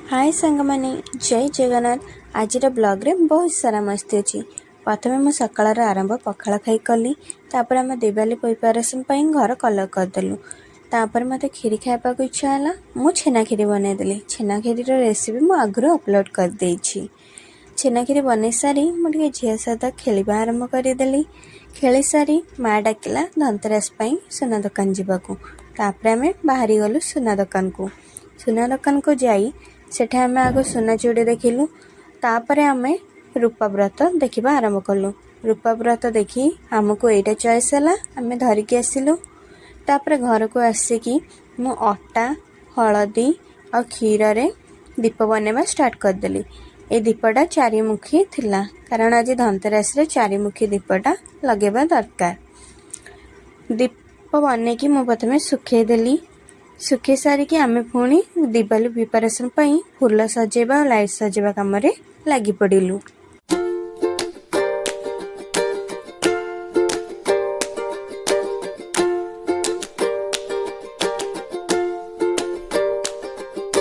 हाय सांग माने जय जगन्नाथ। आज ब्लॉग रे बहुत सारा मस्ती अच्छी। प्रथम मु सकाळ आरंभ पखाला खाई कली। तापर आम दिवाली प्रिपरेशन घर कलर करदेलु। तापर मत खीरी खाइबा को इच्छा है, मु छेना खीरी बनईदेली। छेना खीरी रेसिपी मु आगु अपलोड कर देछि। छेना खीरी बन सारी मुझे झील सहित खेलवा आरंभ करदेली। खेली सारी माँ डाकिला धनतेरस सुना दुकान जावाक। आम बाहरी गलु सुना दुकान को। सुना दुकान को जाई सेठे आम आग सुना चूड़ी देखिलु। तापर आम रूपा व्रत देखा आरंभ कलु। रूपा व्रत देखी आमको एटा चॉइस है, आम धरिकी आसिलु। तापर घर को आसिकी मु अटा हलदी और क्षीर रे दीप बनवा स्टार्ट करदेली। ए दीपटा चारिमुखी थिला, कारण आज धनतेरस रे चारिमुखी दीपटा लगेबा दरकार। दीप बनईकी मु प्रथमे सुखेदेली। सुखे सारिकी आमे पुणी दिवाली प्रिपरेशन फूल सजेबा और लाइट सजेबा काम रे लागी पड़िलु।